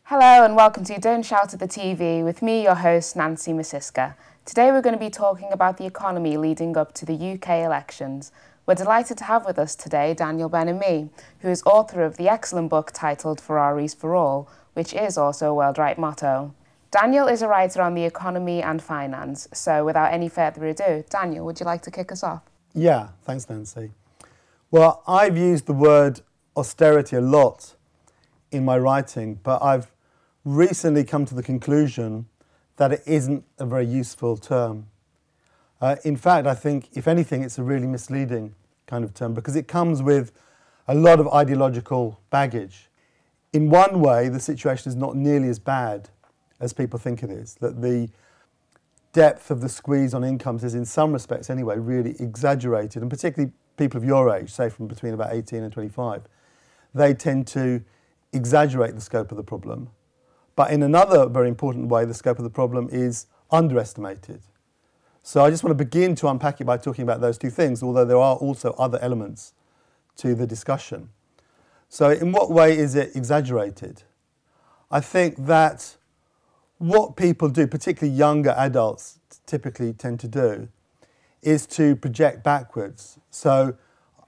Hello and welcome to Don't Shout at the TV with me, your host, Nancy Masiska. Today we're going to be talking about the economy leading up to the UK elections. We're delighted to have with us today Daniel Ben-Ami, who is author of the excellent book titled Ferraris for All, which is also a WORLDwrite motto. Daniel is a writer on the economy and finance, so without any further ado, Daniel, would you like to kick us off? Yeah, thanks Nancy. Well, I've used the word austerity a lot in my writing, but I've recently come to the conclusion that it isn't a very useful term. In fact, I think, if anything, it's a really misleading kind of term because it comes with a lot of ideological baggage. In one way, the situation is not nearly as bad as people think it is, that the depth of the squeeze on incomes is, in some respects anyway, really exaggerated, and particularly people of your age, say from between about 18 and 25, they tend to exaggerate the scope of the problem. But in another very important way, the scope of the problem is underestimated. So I just want to begin to unpack it by talking about those two things, although there are also other elements to the discussion. So in what way is it exaggerated? I think that what people do, particularly younger adults typically tend to do, is to project backwards. So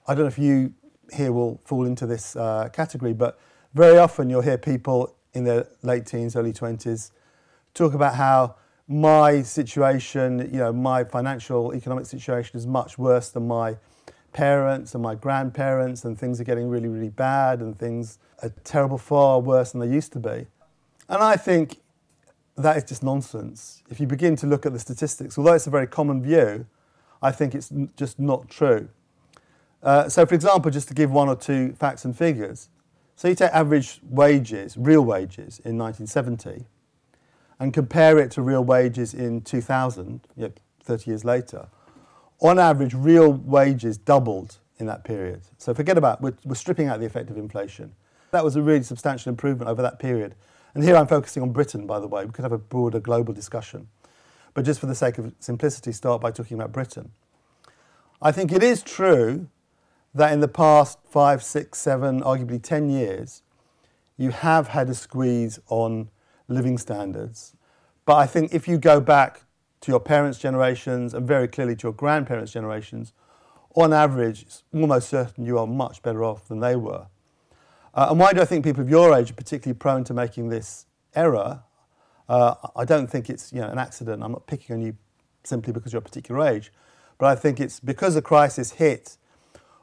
I don't know if you here will fall into this category, but very often you'll hear people in their late teens, early 20s, talk about how my situation, my financial, economic situation is much worse than my parents and my grandparents, and things are getting really, really bad, and things are terrible, far worse than they used to be. And I think that is just nonsense. If you begin to look at the statistics, although it's a very common view, I think it's just not true. So for example, just to give one or two facts and figures, so you take average wages, real wages, in 1970 and compare it to real wages in 2000, 30 years later. On average, real wages doubled in that period. So forget about, we're stripping out the effect of inflation. That was a really substantial improvement over that period. And here I'm focusing on Britain, by the way. We could have a broader global discussion. But just for the sake of simplicity, start by talking about Britain. I think it is true that in the past 5, 6, 7, arguably 10 years, you have had a squeeze on living standards. But I think if you go back to your parents' generations and very clearly to your grandparents' generations, on average, it's almost certain you are much better off than they were. And why do I think people of your age are particularly prone to making this error? I don't think it's an accident. I'm not picking on you simply because you're a particular age. But I think it's because the crisis hit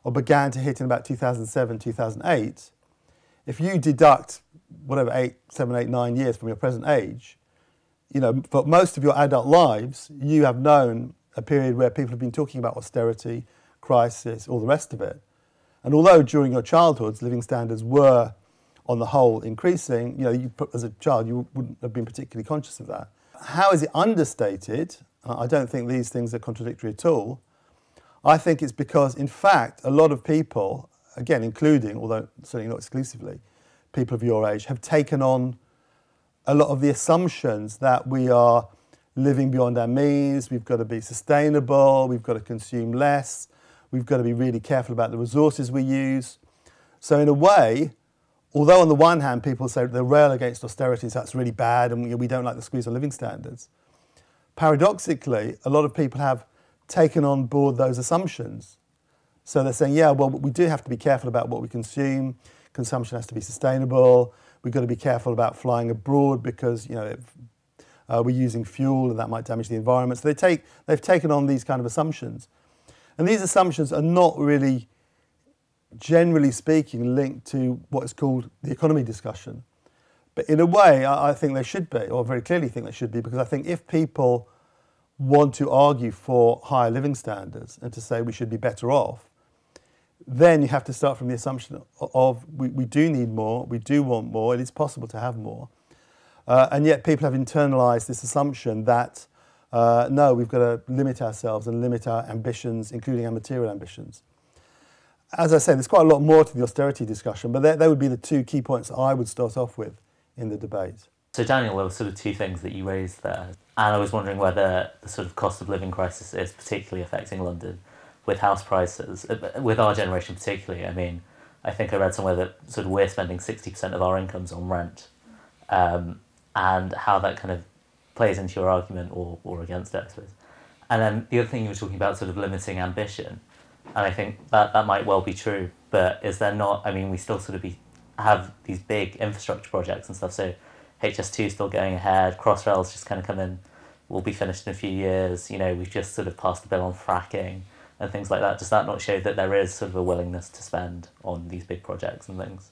or began to hit in about 2007, 2008, if you deduct whatever 7, 8, 9 years from your present age, for most of your adult lives, you have known a period where people have been talking about austerity, crisis, all the rest of it. And although during your childhoods living standards were, on the whole, increasing, as a child you wouldn't have been particularly conscious of that. How is it understated? I don't think these things are contradictory at all. I think it's because, in fact, a lot of people, again, including, although certainly not exclusively, people of your age, have taken on a lot of the assumptions that we are living beyond our means, we've got to be sustainable, we've got to consume less, we've got to be really careful about the resources we use. So in a way, although on the one hand people say they rail against austerity, so that's really bad and we don't like the squeeze on living standards, paradoxically, a lot of people have taken on board those assumptions. So they're saying, yeah, well, we do have to be careful about what we consume. Consumption has to be sustainable. We've got to be careful about flying abroad because, we're using fuel and that might damage the environment. So they've taken on these kind of assumptions. And these assumptions are not really, generally speaking, linked to what is called the economy discussion. But in a way, I think they should be, or very clearly think they should be, because I think if people want to argue for higher living standards and to say we should be better off, then you have to start from the assumption of we do need more, we do want more, it is possible to have more. And yet people have internalised this assumption that, no, we've got to limit ourselves and limit our ambitions, including our material ambitions. As I say, there's quite a lot more to the austerity discussion, but they would be the two key points I would start off with in the debate. So Daniel, there were sort of two things that you raised there, and I was wondering whether the sort of cost of living crisis is particularly affecting London with house prices, with our generation particularly. I mean, I think I read somewhere that sort of we're spending 60% of our incomes on rent, and how that kind of plays into your argument or against it, I suppose. And then the other thing you were talking about, sort of limiting ambition, and I think that might well be true, but is there not, I mean, we still sort of have these big infrastructure projects and stuff, so HS2 is still going ahead, Crossrail's just kind of come in, will be finished in a few years, you know, we've just sort of passed a bill on fracking and things like that. Does that not show that there is sort of a willingness to spend on these big projects and things?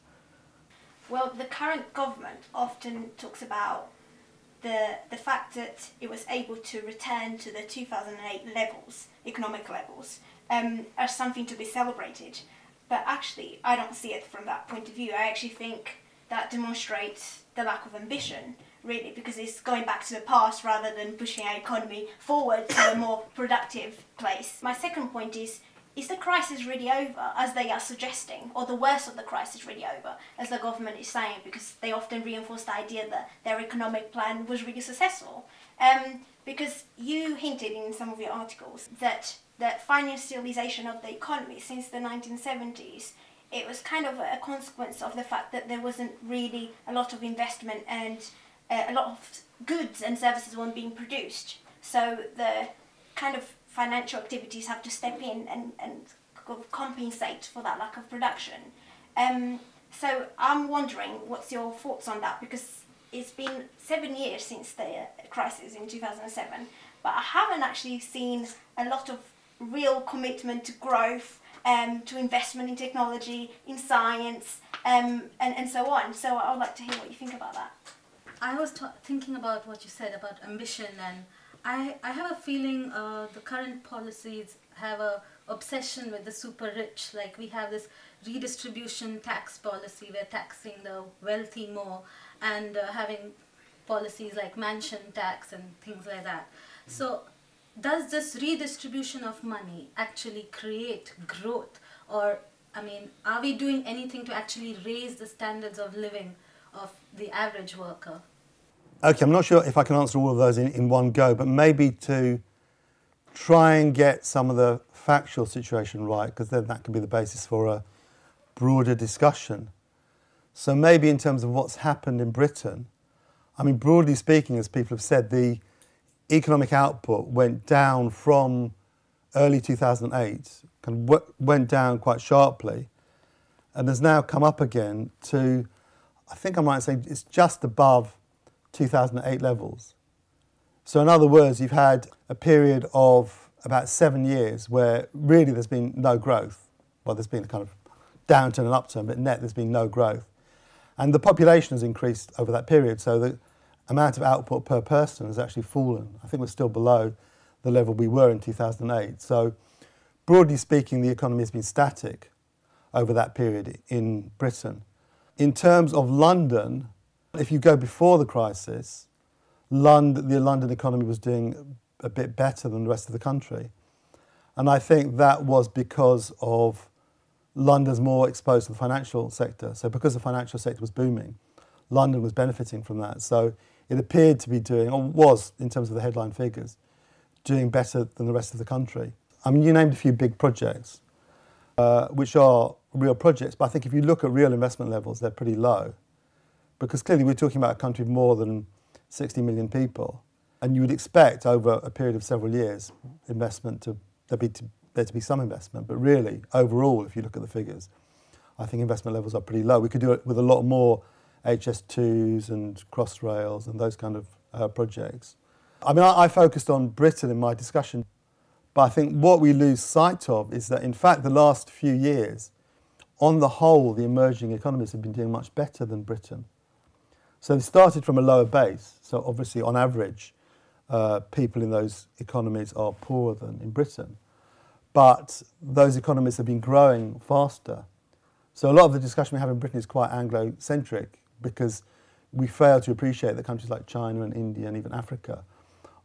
Well, the current government often talks about the fact that it was able to return to the 2008 levels, economic levels, as something to be celebrated. But actually, I don't see it from that point of view. I actually think that demonstrates the lack of ambition, really, because it's going back to the past rather than pushing our economy forward to a more productive place. My second point is the crisis really over, as they are suggesting, or the worst of the crisis really over, as the government is saying, because they often reinforce the idea that their economic plan was really successful. Because you hinted in some of your articles that the financialization of the economy since the 1970s, it was kind of a consequence of the fact that there wasn't really a lot of investment and a lot of goods and services weren't being produced. So the kind of financial activities have to step in and compensate for that lack of production. So I'm wondering what's your thoughts on that, because it's been 7 years since the crisis in 2007, but I haven't actually seen a lot of real commitment to growth, to investment in technology, in science, and so on. So I would like to hear what you think about that. I was thinking about what you said about ambition, and I have a feeling the current policies have a obsession with the super rich. Like, we have this redistribution tax policy, we're taxing the wealthy more, and having policies like mansion tax and things like that. So does this redistribution of money actually create growth? Or, I mean, are we doing anything to actually raise the standards of living of the average worker? Okay, I'm not sure if I can answer all of those in one go, but maybe to try and get some of the factual situation right, because then that could be the basis for a broader discussion. So maybe in terms of what's happened in Britain, I mean, broadly speaking, as people have said, the economic output went down from early 2008, kind of went down quite sharply, and has now come up again to, I think I might say, it's just above 2008 levels. So in other words, you've had a period of about 7 years where really there's been no growth. Well, there's been a kind of downturn and upturn, but net there's been no growth. And the population has increased over that period, so the amount of output per person has actually fallen. I think we're still below the level we were in 2008. So broadly speaking, the economy has been static over that period in Britain. In terms of London, if you go before the crisis, the London economy was doing a bit better than the rest of the country. And I think that was because of London's more exposed to the financial sector. So because the financial sector was booming, London was benefiting from that. So it appeared to be doing, or was, in terms of the headline figures, doing better than the rest of the country. I mean, you named a few big projects, which are real projects, but I think if you look at real investment levels, they're pretty low. Because clearly we're talking about a country of more than 60 million people, and you would expect over a period of several years investment there to be some investment, but really, overall, if you look at the figures, I think investment levels are pretty low. We could do it with a lot more HS2s and Crossrails and those kind of projects. I mean, I focused on Britain in my discussion, but I think what we lose sight of is that, in fact, the last few years, on the whole, the emerging economies have been doing much better than Britain. So they started from a lower base. So obviously, on average, people in those economies are poorer than in Britain. But those economies have been growing faster. So a lot of the discussion we have in Britain is quite Anglo-centric, because we fail to appreciate that countries like China and India and even Africa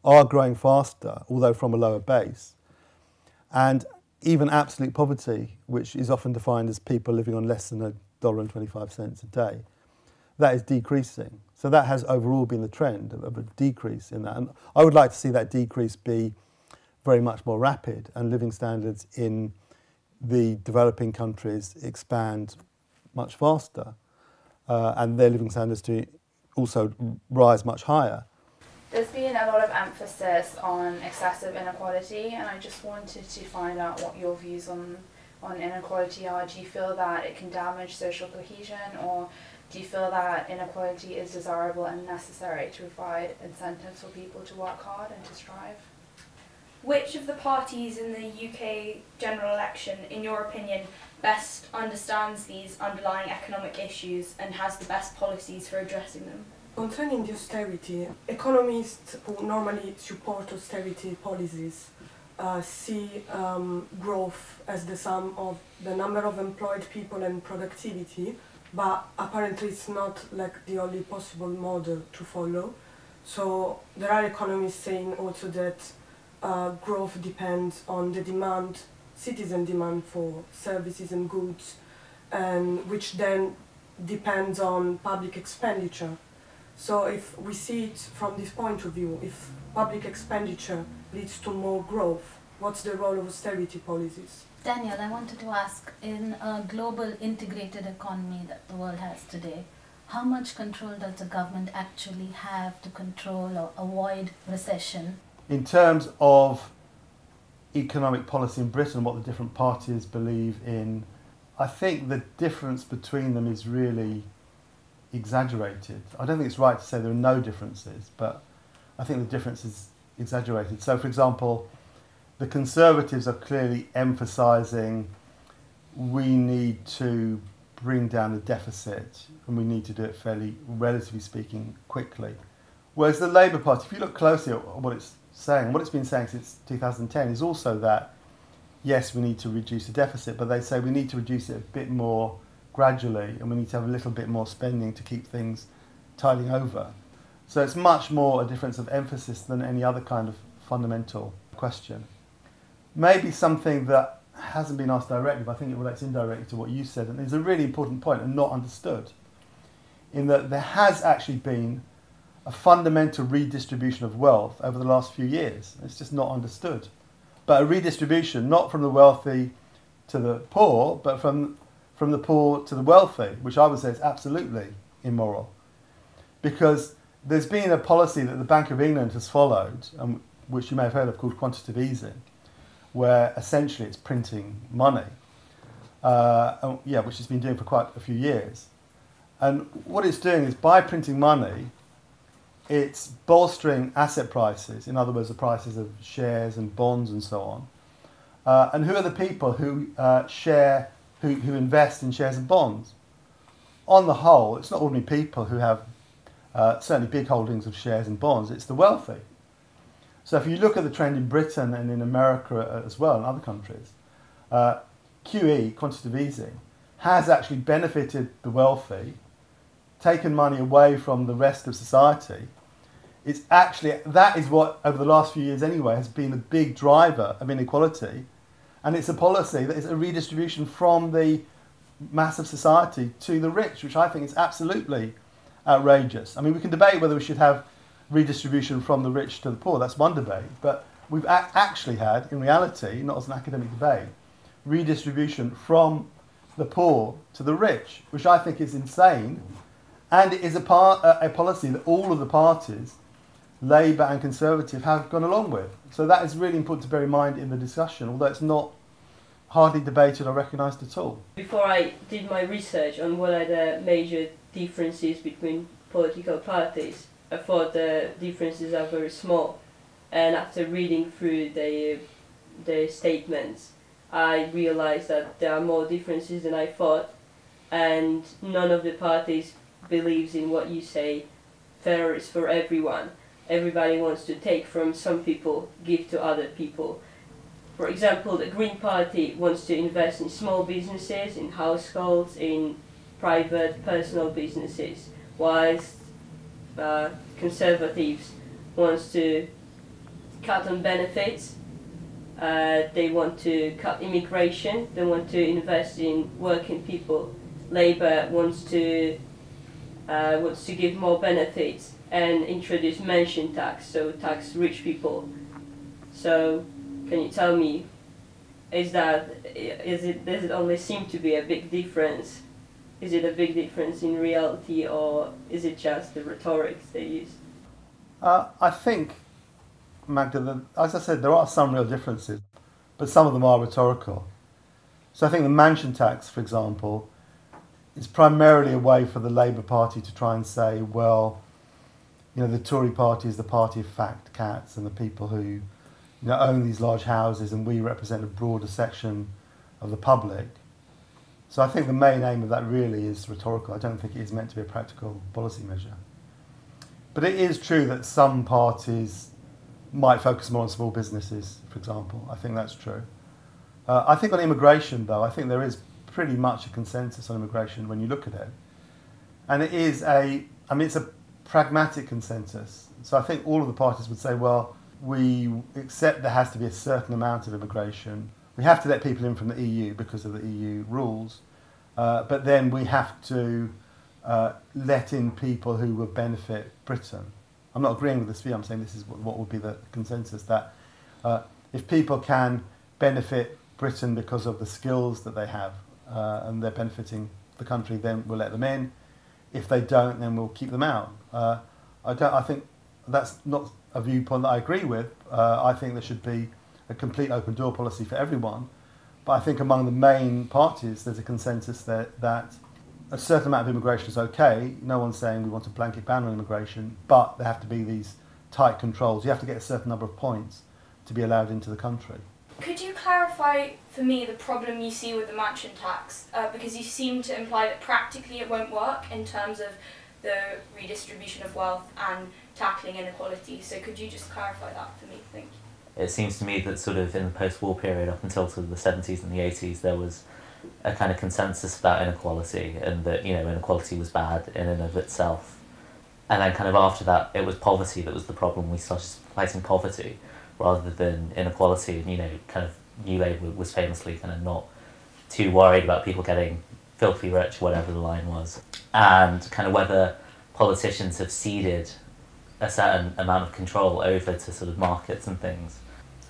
are growing faster, although from a lower base. And even absolute poverty, which is often defined as people living on less than $1.25 a day, that is decreasing. So that has overall been the trend of a decrease in that. And I would like to see that decrease be very much more rapid and living standards in the developing countries expand much faster and their living standards to also rise much higher. There's been a lot of emphasis on excessive inequality, and I just wanted to find out what your views on inequality are. Do you feel that it can damage social cohesion, or do you feel that inequality is desirable and necessary to provide incentives for people to work hard and to strive? Which of the parties in the UK general election, in your opinion, best understands these underlying economic issues and has the best policies for addressing them? Concerning the austerity, economists who normally support austerity policies see growth as the sum of the number of employed people and productivity, but apparently it's not like the only possible model to follow. So there are economists saying also that growth depends on the demand, citizen demand for services and goods, and which then depends on public expenditure. So if we see it from this point of view, if public expenditure leads to more growth, what's the role of austerity policies? Daniel, I wanted to ask, in a global integrated economy that the world has today, how much control does the government actually have to control or avoid recession? In terms of economic policy in Britain, what the different parties believe in, I think the difference between them is really exaggerated. I don't think it's right to say there are no differences, but I think the difference is exaggerated. So, for example, the Conservatives are clearly emphasising we need to bring down the deficit and we need to do it fairly, relatively speaking, quickly. Whereas the Labour Party, if you look closely at what it's saying, what it's been saying since 2010 is also that, yes, we need to reduce the deficit, but they say we need to reduce it a bit more gradually and we need to have a little bit more spending to keep things tiding over. So it's much more a difference of emphasis than any other kind of fundamental question. Maybe something that hasn't been asked directly, but I think it relates indirectly to what you said, and is a really important point and not understood, in that there has actually been a fundamental redistribution of wealth over the last few years. It's just not understood. But a redistribution not from the wealthy to the poor, but from the poor to the wealthy, which I would say is absolutely immoral. Because there's been a policy that the Bank of England has followed, which you may have heard of, called quantitative easing, where essentially it's printing money, which it's been doing for quite a few years. And what it's doing is, by printing money, it's bolstering asset prices, in other words, the prices of shares and bonds and so on. And who are the people who who invest in shares and bonds? On the whole, it's not ordinary people who have certainly big holdings of shares and bonds, it's the wealthy. So if you look at the trend in Britain and in America as well, and other countries, QE, quantitative easing, has actually benefited the wealthy, taken money away from the rest of society. It's actually, that is what, over the last few years anyway, has been a big driver of inequality. And it's a policy that is a redistribution from the mass of society to the rich, which I think is absolutely outrageous. I mean, we can debate whether we should have redistribution from the rich to the poor. That's one debate. But we've actually had, in reality, not as an academic debate, redistribution from the poor to the rich, which I think is insane. And it is a policy that all of the parties, Labour and Conservative, have gone along with. So that is really important to bear in mind in the discussion, although it's not hardly debated or recognised at all. Before I did my research on what are the major differences between political parties, I thought the differences are very small. And after reading through their statements, I realised that there are more differences than I thought, and none of the parties believes in what you say, fair is for everyone. Everybody wants to take from some people, give to other people. For example, the Green Party wants to invest in small businesses, in households, in private, personal businesses, whilst Conservatives wants to cut on benefits. They want to cut immigration. They want to invest in working people. Labour wants to give more benefits and introduce mansion tax, so tax rich people. So, can you tell me, does it only seem to be a big difference Is it a big difference in reality, or is it just the rhetoric they use? I think, Magda, as I said, there are some real differences, but some of them are rhetorical. So I think the mansion tax, for example, is primarily a way for the Labour Party to try and say, well, you know, the Tory party is the party of fat cats and the people who, you know, own these large houses, and we represent a broader section of the public. So I think the main aim of that really is rhetorical. I don't think it is meant to be a practical policy measure. But it is true that some parties might focus more on small businesses, for example. I think that's true. I think on immigration, though, I think there is pretty much a consensus on immigration when you look at it. And it is it's a pragmatic consensus. So I think all of the parties would say, well, we accept there has to be a certain amount of immigration. We have to let people in from the EU because of the EU rules. But then we have to let in people who will benefit Britain. I'm not agreeing with this view. I'm saying this is what would be the consensus, that if people can benefit Britain because of the skills that they have and they're benefiting the country, then we'll let them in. If they don't, then we'll keep them out. I think that's not a viewpoint that I agree with. I think there should be a complete open door policy for everyone. But I think among the main parties, there's a consensus that a certain amount of immigration is okay. No one's saying we want a blanket ban on immigration, but there have to be these tight controls. You have to get a certain number of points to be allowed into the country. Could you clarify for me the problem you see with the mansion tax? Because you seem to imply that practically it won't work in terms of the redistribution of wealth and tackling inequality. So could you just clarify that for me? Thank you. It seems to me that sort of in the post-war period up until sort of the 70s and the 80s, there was a kind of consensus about inequality, and that, you know, inequality was bad in and of itself. And then kind of after that, it was poverty that was the problem. We started fighting poverty rather than inequality. And, you know, kind of New Labour was famously kind of not too worried about people getting filthy rich, whatever the line was. And kind of whether politicians have ceded a certain amount of control over to sort of markets and things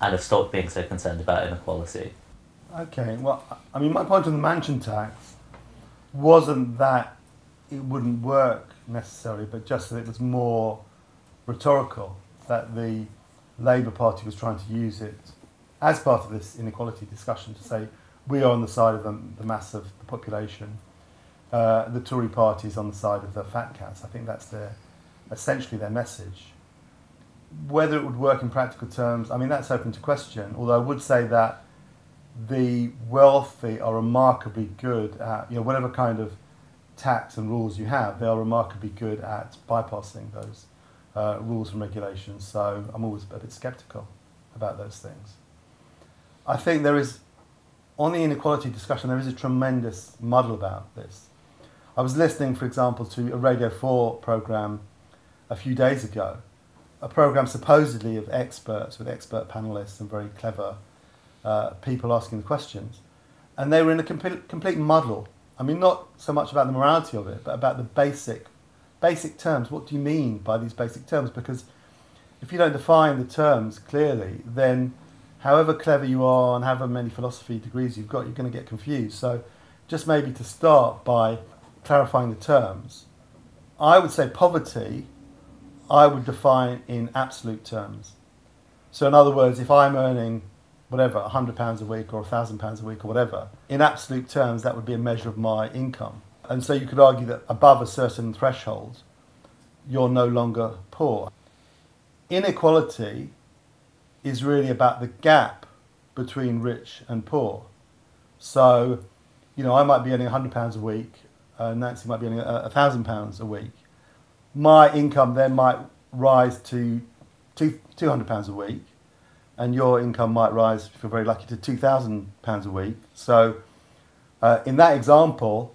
and have stopped being so concerned about inequality. Okay, well, I mean, my point on the mansion tax wasn't that it wouldn't work necessarily, but just that it was more rhetorical, that the Labour Party was trying to use it as part of this inequality discussion to say we are on the side of the mass of the population, the Tory party is on the side of the fat cats. I think that's essentially their message. Whether it would work in practical terms, I mean, that's open to question, although I would say that the wealthy are remarkably good at, you know, whatever kind of tax and rules you have, they are remarkably good at bypassing those rules and regulations. So I'm always a bit sceptical about those things. I think there is, on the inequality discussion, there is a tremendous muddle about this. I was listening, for example, to a Radio 4 programme a few days ago, a programme supposedly of experts, with expert panellists and very clever people asking the questions. And they were in a complete muddle. I mean, not so much about the morality of it, but about the basic terms. What do you mean by these basic terms? Because if you don't define the terms clearly, then however clever you are and however many philosophy degrees you've got, you're going to get confused. So just maybe to start by clarifying the terms, I would say poverty, I would define in absolute terms. So in other words, if I'm earning whatever, £100 a week or £1,000 a week or whatever, in absolute terms, that would be a measure of my income. And so you could argue that above a certain threshold, you're no longer poor. Inequality is really about the gap between rich and poor. So, you know, I might be earning £100 a week, Nancy might be earning £1,000 a week. My income then might rise to £200 a week, and your income might rise, if you're very lucky, to £2,000 a week. So in that example,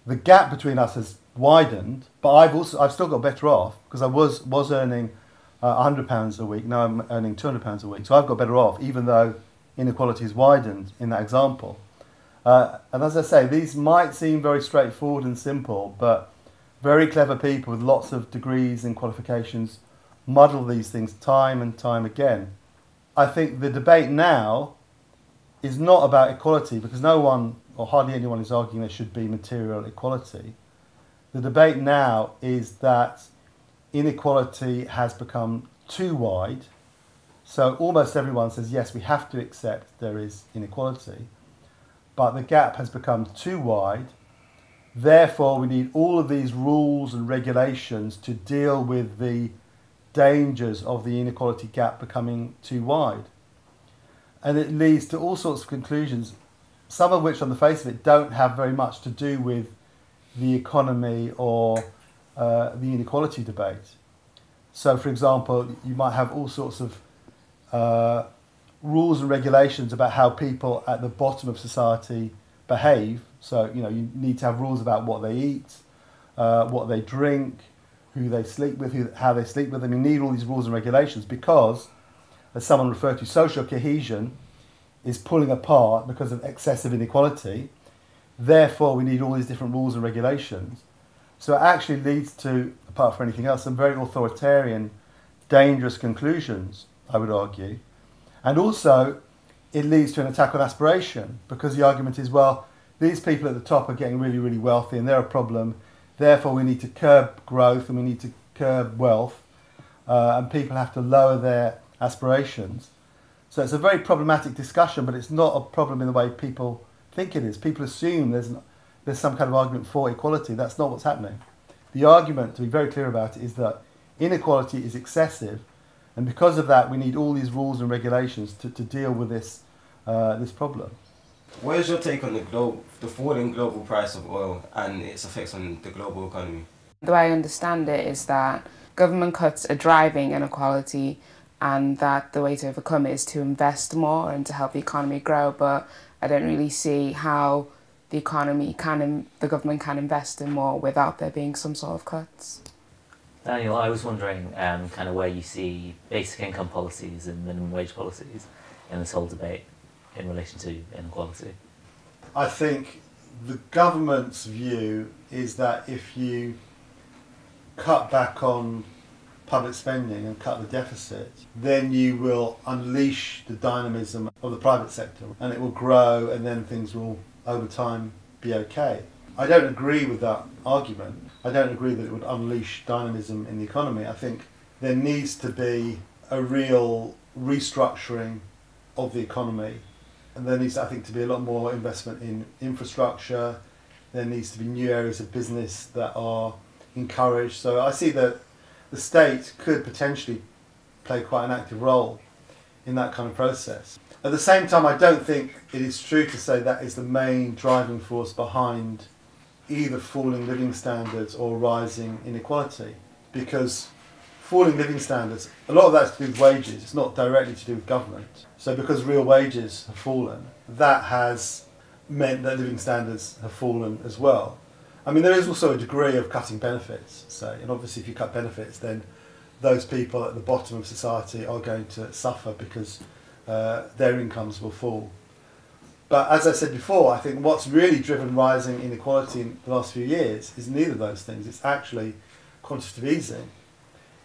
the gap between us has widened, but I've still got better off, because I was earning £100 a week, now I'm earning £200 a week. So I've got better off, even though inequality has widened in that example. And as I say, these might seem very straightforward and simple, but very clever people with lots of degrees and qualifications muddle these things time and time again. I think the debate now is not about equality, because no one, or hardly anyone, is arguing there should be material equality. The debate now is that inequality has become too wide. So almost everyone says, yes, we have to accept there is inequality, but the gap has become too wide. Therefore, we need all of these rules and regulations to deal with the dangers of the inequality gap becoming too wide. And it leads to all sorts of conclusions, some of which on the face of it don't have very much to do with the economy or the inequality debate. So, for example, you might have all sorts of rules and regulations about how people at the bottom of society behave. So, you know, you need to have rules about what they eat, what they drink, who they sleep with, how they sleep with them. You need all these rules and regulations because, as someone referred to, social cohesion is pulling apart because of excessive inequality. Therefore, we need all these different rules and regulations. So it actually leads to, apart from anything else, some very authoritarian, dangerous conclusions, I would argue. And also, it leads to an attack on aspiration, because the argument is, well, these people at the top are getting really, really wealthy and they're a problem. Therefore, we need to curb growth and we need to curb wealth, and people have to lower their aspirations. So it's a very problematic discussion, but it's not a problem in the way people think it is. People assume there's some kind of argument for equality. That's not what's happening. The argument, to be very clear about it, is that inequality is excessive, and because of that, we need all these rules and regulations to deal with this problem. What is your take on the falling global price of oil and its effects on the global economy? The way I understand it is that government cuts are driving inequality, and that the way to overcome it is to invest more and to help the economy grow. But I don't really see how the government can invest in more without there being some sort of cuts. Daniel, I was wondering kind of where you see basic income policies and minimum wage policies in this whole debate in relation to inequality. I think the government's view is that if you cut back on public spending and cut the deficit, then you will unleash the dynamism of the private sector and it will grow, and then things will over time be okay. I don't agree with that argument. I don't agree that it would unleash dynamism in the economy. I think there needs to be a real restructuring of the economy, and there needs, I think, to be a lot more investment in infrastructure. There needs to be new areas of business that are encouraged. So I see that the state could potentially play quite an active role in that kind of process. At the same time, I don't think it is true to say that is the main driving force behind either falling living standards or rising inequality, because falling living standards, a lot of that's to do with wages, it's not directly to do with government. So because real wages have fallen, that has meant that living standards have fallen as well. I mean, there is also a degree of cutting benefits, say, and obviously if you cut benefits, then those people at the bottom of society are going to suffer because their incomes will fall. But as I said before, I think what's really driven rising inequality in the last few years is neither of those things. It's actually quantitative easing.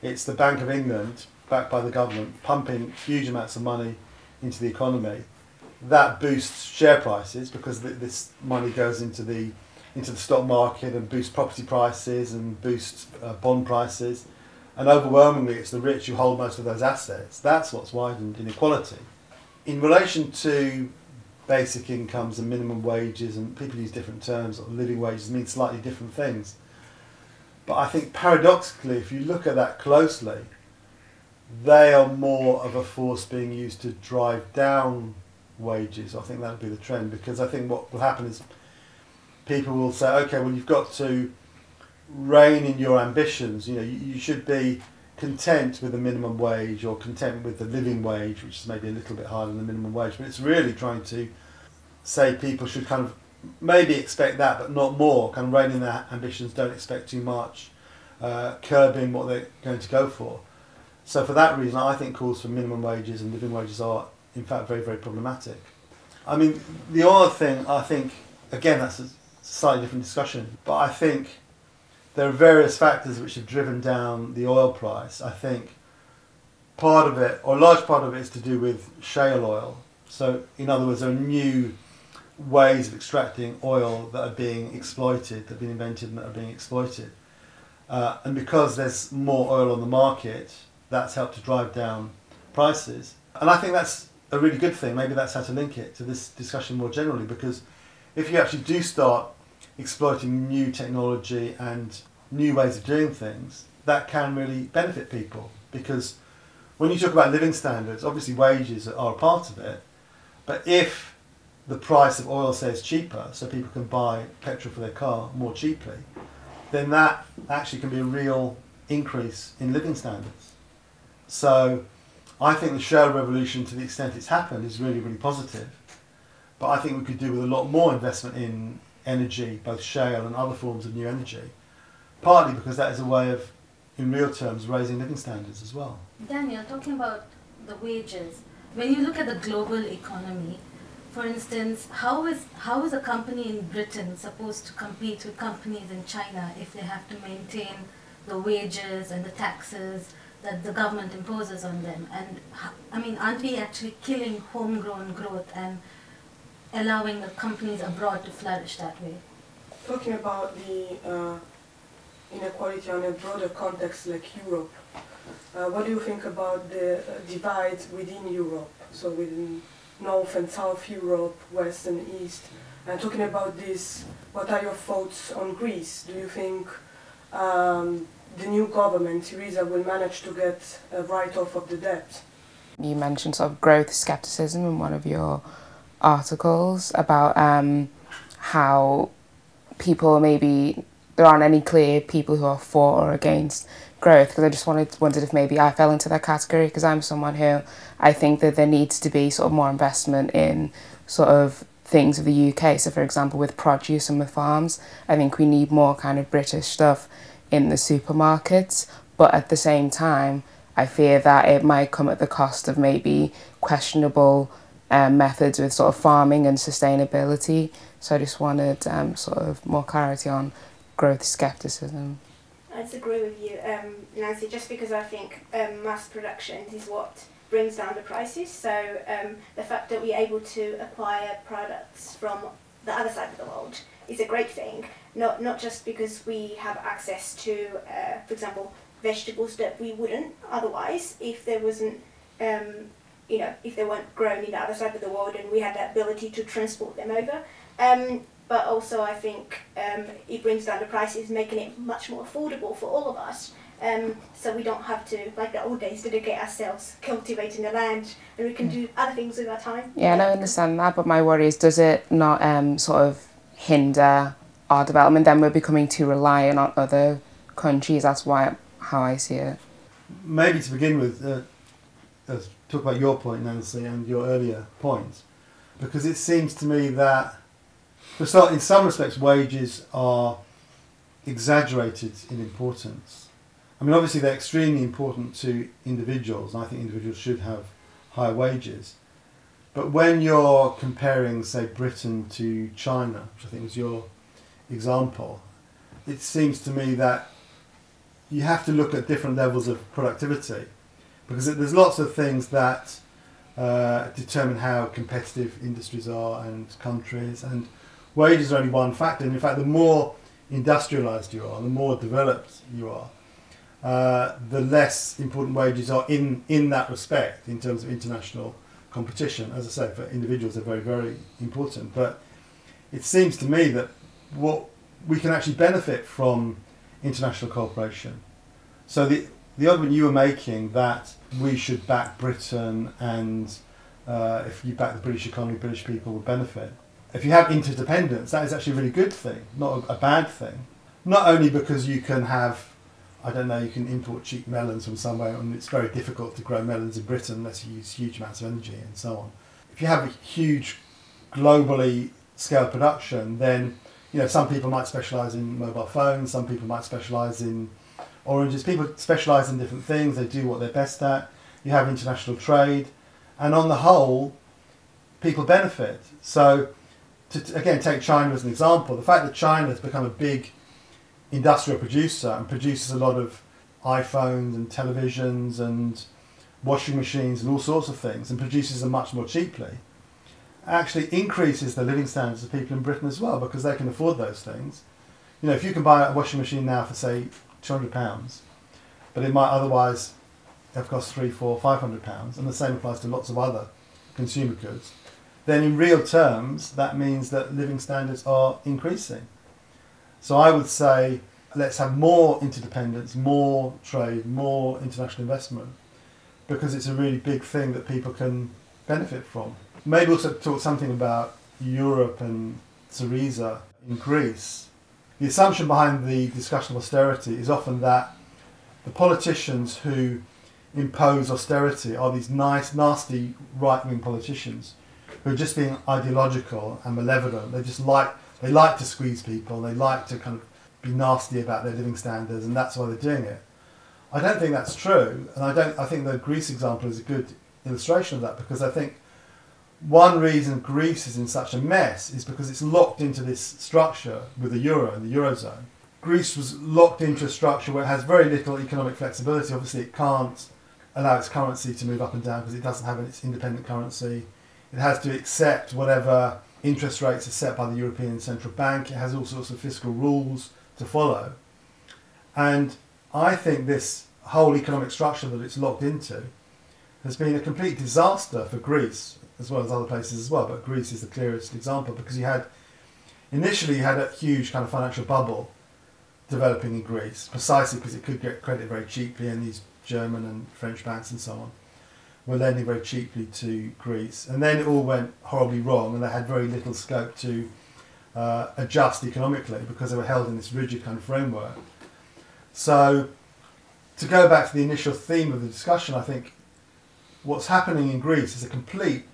It's the Bank of England, backed by the government, pumping huge amounts of money into the economy. That boosts share prices because this money goes into the stock market and boosts property prices and boosts bond prices. And overwhelmingly, it's the rich who hold most of those assets. That's what's widened inequality. In relation to basic incomes and minimum wages, and people use different terms, living wages mean slightly different things. But I think paradoxically, if you look at that closely, they are more of a force being used to drive down wages. I think that would be the trend, because I think what will happen is people will say, okay, well, you've got to rein in your ambitions. You know, you should be content with the minimum wage or content with the living wage, which is maybe a little bit higher than the minimum wage, but it's really trying to say people should kind of maybe expect that, but not more, kind of rein in their ambitions, don't expect too much, curbing what they're going to go for. So for that reason, I think calls for minimum wages and living wages are, in fact, very, very problematic. I mean, the other thing, I think, again, that's a slightly different discussion, but I think there are various factors which have driven down the oil price. I think part of it, or a large part of it, is to do with shale oil. So in other words, there are new ways of extracting oil that are being exploited, that have been invented and that are being exploited. And because there's more oil on the market, that's helped to drive down prices. And I think that's a really good thing. Maybe that's how to link it to this discussion more generally, because if you actually do start exploiting new technology and new ways of doing things, that can really benefit people. Because when you talk about living standards, obviously wages are a part of it, but if the price of oil stays cheaper, so people can buy petrol for their car more cheaply, then that actually can be a real increase in living standards. So I think the shale revolution, to the extent it's happened, is really, really positive. But I think we could do with a lot more investment in energy, both shale and other forms of new energy, partly because that is a way of, in real terms, raising living standards as well. Daniel, talking about the wages, when you look at the global economy, for instance, how is a company in Britain supposed to compete with companies in China if they have to maintain the wages and the taxes that the government imposes on them? And I mean, aren't we actually killing homegrown growth and allowing the companies abroad to flourish that way? Talking about the inequality on a broader context like Europe, what do you think about the divide within Europe? So within North and South Europe, West and East. And talking about this, what are your thoughts on Greece? Do you think the new government, Syriza, will manage to get a write-off of the debt? You mentioned sort of growth skepticism in one of your articles about how people maybe there aren't any clear people who are for or against growth, because I just wondered if maybe I fell into that category, because I'm someone who I think that there needs to be sort of more investment in sort of things of the UK. So for example, with produce and with farms, I think we need more kind of British stuff in the supermarkets, but at the same time I fear that it might come at the cost of maybe questionable methods with sort of farming and sustainability. So I just wanted sort of more clarity on growth skepticism. I disagree with you, Nancy, just because I think mass production is what brings down the prices. So the fact that we're able to acquire products from the other side of the world is a great thing, not just because we have access to, for example, vegetables that we wouldn't otherwise if there wasn't, if they weren't grown in the other side of the world and we had the ability to transport them over. But also I think it brings down the prices, making it much more affordable for all of us. So we don't have to, like the old days, dedicate ourselves cultivating the land, and we can do other things with our time. Yeah, and I understand that, but my worry is, does it not sort of hinder our development? Then we're becoming too reliant on other countries. That's how I see it. Maybe to begin with, talk about your point, Nancy, and your earlier point, because it seems to me that, for start, in some respects, wages are exaggerated in importance. I mean, obviously they're extremely important to individuals, and I think individuals should have higher wages. But when you're comparing, say, Britain to China, which I think was your example, it seems to me that you have to look at different levels of productivity, because there's lots of things that determine how competitive industries are and countries, and wages are only one factor. And in fact, the more industrialised you are, the more developed you are, the less important wages are in that respect in terms of international competition. As I say, for individuals they're very, very important. But it seems to me that what we can actually benefit from international cooperation. So the argument you were making that we should back Britain, and if you back the British economy, British people will benefit. If you have interdependence, that is actually a really good thing, not a bad thing. Not only because you can have, I don't know, you can import cheap melons from somewhere, and it's very difficult to grow melons in Britain unless you use huge amounts of energy and so on. If you have a huge globally scaled production, then some people might specialise in mobile phones, some people might specialise in oranges. People specialise in different things, they do what they're best at. You have international trade, and on the whole, people benefit. So, to again take China as an example, the fact that China has become a big industrial producer and produces a lot of iPhones and televisions and washing machines and all sorts of things, and produces them much more cheaply, actually increases the living standards of people in Britain as well, because they can afford those things. You know, if you can buy a washing machine now for, say, £200, but it might otherwise have cost £300, £400, £500, and the same applies to lots of other consumer goods, then in real terms, that means that living standards are increasing. So I would say, let's have more interdependence, more trade, more international investment, because it's a really big thing that people can benefit from. Maybe also talk something about Europe and Syriza in Greece. The assumption behind the discussion of austerity is often that the politicians who impose austerity are these nice, nasty right-wing politicians who are just being ideological and malevolent. They like to squeeze people, they like to kind of be nasty about their living standards, and that's why they're doing it. I don't think that's true, and I think the Greece example is a good illustration of that, because I think one reason Greece is in such a mess is because it's locked into this structure with the euro and the eurozone. Greece was locked into a structure where it has very little economic flexibility. Obviously, it can't allow its currency to move up and down because it doesn't have its independent currency. It has to accept whatever interest rates are set by the European Central Bank. It has all sorts of fiscal rules to follow. And I think this whole economic structure that it's locked into has been a complete disaster for Greece, as well as other places as well, but Greece is the clearest example, because initially you had a huge kind of financial bubble developing in Greece, precisely because it could get credit very cheaply, and these German and French banks and so on were lending very cheaply to Greece. And then it all went horribly wrong, and they had very little scope to adjust economically because they were held in this rigid kind of framework. So to go back to the initial theme of the discussion, I think what's happening in Greece is a complete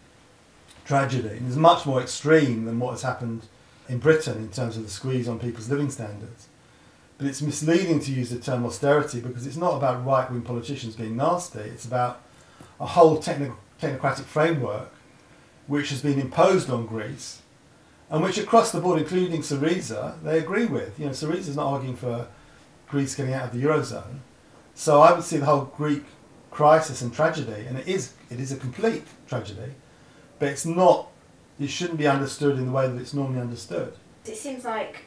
tragedy, and is much more extreme than what has happened in Britain in terms of the squeeze on people's living standards. But it's misleading to use the term austerity, because it's not about right-wing politicians being nasty, it's about a whole technocratic framework which has been imposed on Greece, and which across the board, including Syriza, they agree with. You know, Syriza's not arguing for Greece getting out of the Eurozone. So I would see the whole Greek crisis and tragedy, and it is a complete tragedy, but it shouldn't be understood in the way that it's normally understood. It seems like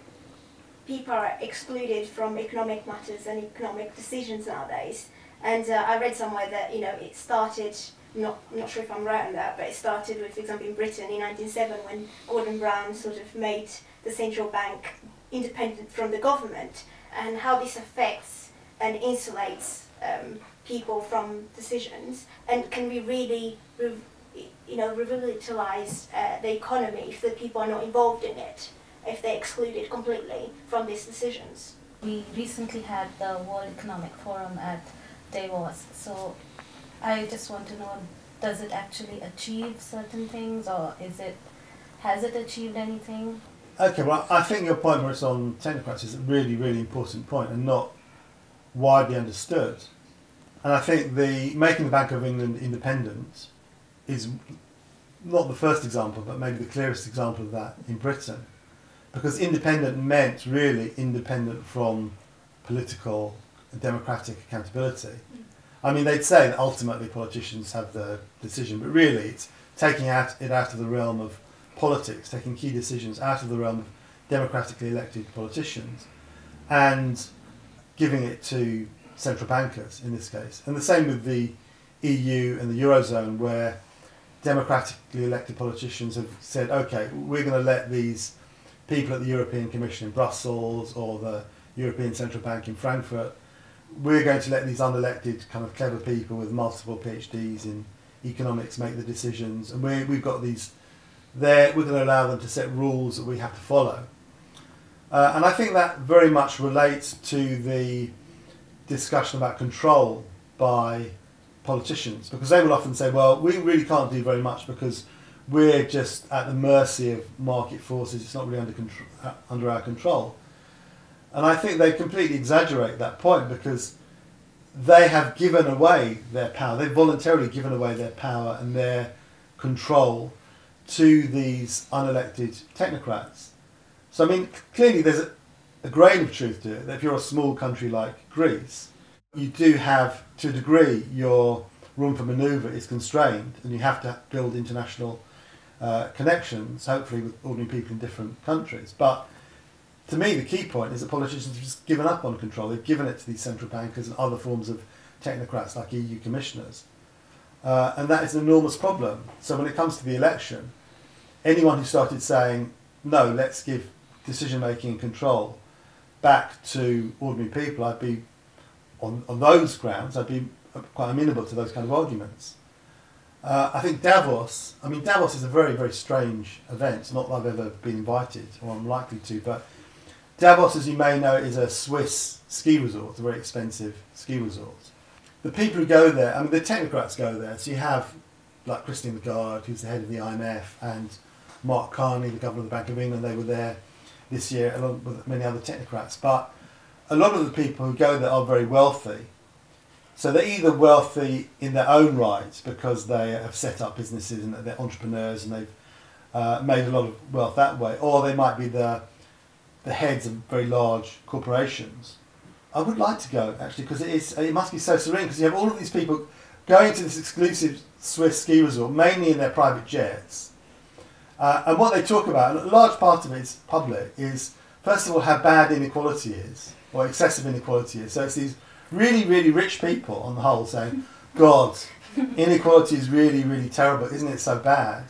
people are excluded from economic matters and economic decisions nowadays. And I read somewhere that, you know, it started, I'm not sure if I'm right on that, but it started with, for example, in Britain in 1907, when Gordon Brown sort of made the central bank independent from the government, and how this affects and insulates people from decisions, and can we really revitalize the economy if the people are not involved in it, if they're excluded completely from these decisions. We recently had the World Economic Forum at Davos, so I just want to know, does it actually achieve certain things, or has it achieved anything? Okay, well, I think your point, Maurice, on technocracy is a really, really important point, and not widely understood. And I think making the Bank of England independent is not the first example, but maybe the clearest example of that in Britain. Because independent meant really independent from political and democratic accountability. I mean, they'd say that ultimately politicians have the decision, but really it's taking it out of the realm of politics, taking key decisions out of the realm of democratically elected politicians, and giving it to central bankers in this case. And the same with the EU and the Eurozone, where democratically elected politicians have said, okay, we're going to let these people at the European Commission in Brussels or the European Central Bank in Frankfurt, we're going to let these unelected kind of clever people with multiple PhDs in economics make the decisions, and we've got these there, we're going to allow them to set rules that we have to follow. And I think that very much relates to the discussion about control by politicians, because they will often say, well, we really can't do very much because we're just at the mercy of market forces, it's not really under our control. And I think they completely exaggerate that point, because they have given away their power, they've voluntarily given away their power and their control to these unelected technocrats. So I mean, clearly there's a grain of truth to it, that if you're a small country like Greece, you do have, to a degree, your room for manoeuvre is constrained, and you have to build international connections, hopefully with ordinary people in different countries. But to me, the key point is that politicians have just given up on control. They've given it to these central bankers and other forms of technocrats like EU commissioners. And that is an enormous problem. So when it comes to the election, anyone who started saying, no, let's give decision-making and control back to ordinary people, I'd be, on those grounds, I'd be quite amenable to those kind of arguments. I think Davos is a very, very strange event. Not that I've ever been invited, or I'm likely to, but Davos, as you may know, is a Swiss ski resort, a very expensive ski resort. The people who go there, I mean, the technocrats go there. So you have, like Christine Lagarde, who's the head of the IMF, and Mark Carney, the governor of the Bank of England. They were there this year, along with many other technocrats. But a lot of the people who go there are very wealthy. So they're either wealthy in their own right because they have set up businesses and they're entrepreneurs and they've made a lot of wealth that way, or they might be the heads of very large corporations. I would like to go, actually, because it must be so serene, because you have all of these people going to this exclusive Swiss ski resort, mainly in their private jets. And what they talk about, and a large part of it is public, is, first of all, how bad inequality is, or excessive inequality is. So it's these really, really rich people, on the whole, saying, God, inequality is really, really terrible, isn't it so bad?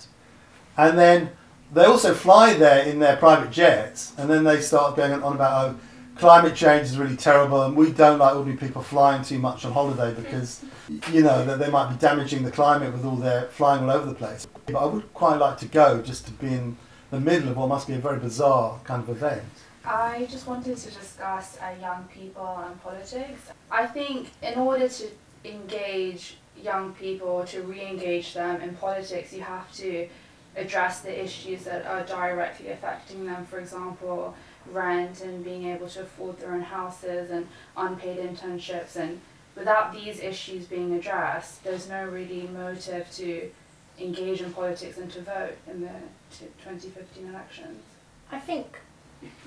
And then they also fly there in their private jets, and then they start going on about, oh, climate change is really terrible, and we don't like ordinary people flying too much on holiday because, you know, that they might be damaging the climate with all their flying all over the place. But I would quite like to go just to be in the middle of what must be a very bizarre kind of event. I just wanted to discuss young people and politics. I think in order to engage young people, to re-engage them in politics, you have to address the issues that are directly affecting them. For example, rent and being able to afford their own houses and unpaid internships. And without these issues being addressed, there's no really motive to engage in politics and to vote in the 2015 elections. I think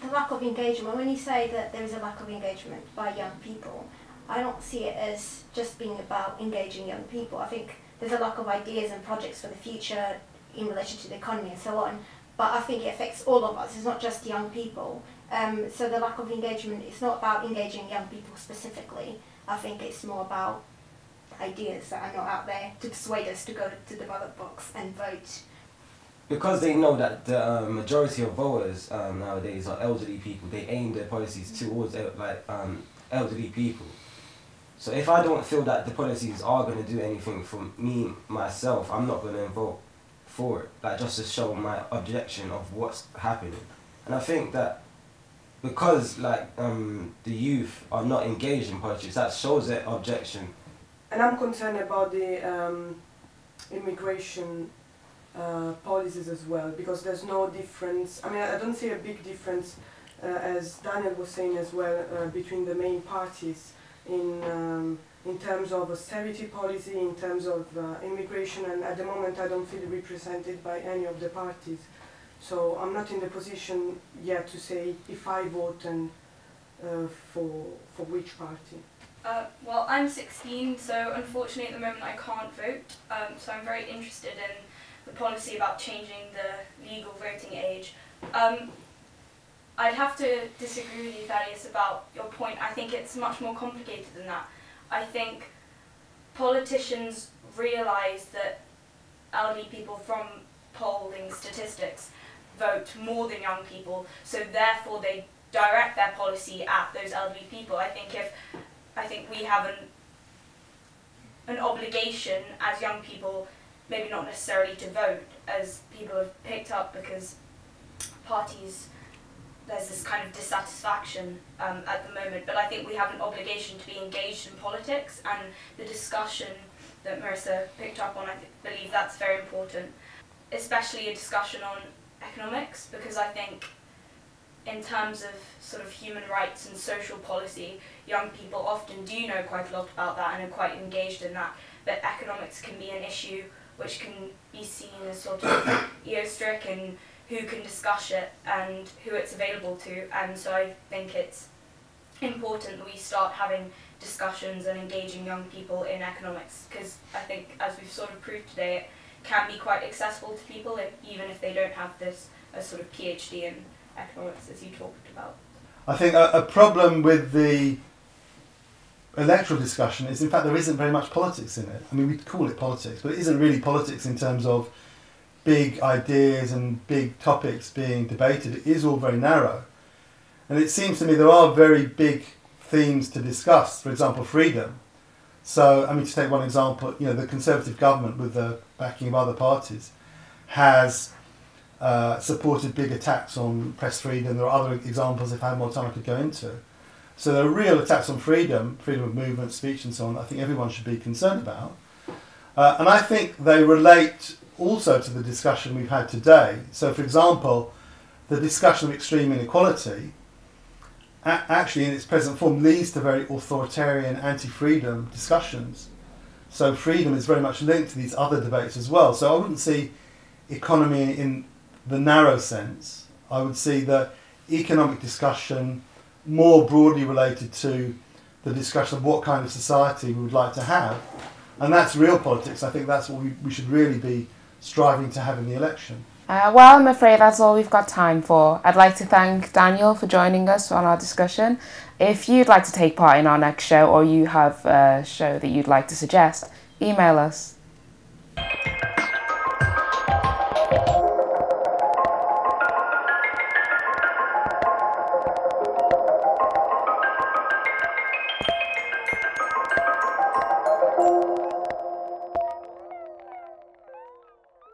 the lack of engagement, when you say that there is a lack of engagement by young people, I don't see it as just being about engaging young people. I think there's a lack of ideas and projects for the future in relation to the economy and so on. But I think it affects all of us, it's not just young people. So the lack of engagement, it's not about engaging young people specifically. I think it's more about ideas that are not out there to persuade us to go to the ballot box and vote. Because they know that the majority of voters nowadays are elderly people, they aim their policies towards elderly people. So if I don't feel that the policies are going to do anything for me, myself, I'm not going to vote for it, like just to show my objection of what's happening. And I think that because the youth are not engaged in politics, that shows their objection. And I'm concerned about the immigration policies as well, because there's no difference. I mean, I don't see a big difference, as Daniel was saying as well, between the main parties in terms of austerity policy, in terms of immigration, and at the moment I don't feel represented by any of the parties. So I'm not in the position yet to say if I vote and for which party. Well, I'm 16, so unfortunately at the moment I can't vote. So I'm very interested in the policy about changing the legal voting age. I'd have to disagree with you, Thaddeus, about your point. I think it's much more complicated than that. I think politicians realise that elderly people, from polling statistics, vote more than young people, so therefore they direct their policy at those elderly people. I think we have an obligation as young people, maybe not necessarily to vote, as people have picked up, because parties, there's this kind of dissatisfaction at the moment, but I think we have an obligation to be engaged in politics, and the discussion that Marissa picked up on, I believe that's very important, especially a discussion on economics, because I think in terms of sort of human rights and social policy, young people often do know quite a lot about that and are quite engaged in that, but economics can be an issue which can be seen as sort of eostric and who can discuss it and who it's available to, and so I think it's important that we start having discussions and engaging young people in economics, because I think, as we've sort of proved today, can be quite accessible to people, even if they don't have this a sort of PhD in economics, as you talked about. I think a problem with the electoral discussion is, in fact, there isn't very much politics in it. I mean, we call it politics, but it isn't really politics in terms of big ideas and big topics being debated. It is all very narrow. And it seems to me there are very big themes to discuss, for example, freedom. So, I mean, to take one example, you know, the Conservative government, with the backing of other parties, has supported big attacks on press freedom. There are other examples, if I had more time I could go into. So there are real attacks on freedom, freedom of movement, speech and so on, I think everyone should be concerned about. And I think they relate also to the discussion we've had today. So, for example, the discussion of extreme inequality actually in its present form leads to very authoritarian anti-freedom discussions. So freedom is very much linked to these other debates as well. So I wouldn't see economy in the narrow sense. I would see the economic discussion more broadly related to the discussion of what kind of society we would like to have. And that's real politics. I think that's what we should really be striving to have in the election. Well, I'm afraid that's all we've got time for. I'd like to thank Daniel for joining us on our discussion. If you'd like to take part in our next show, or you have a show that you'd like to suggest, email us.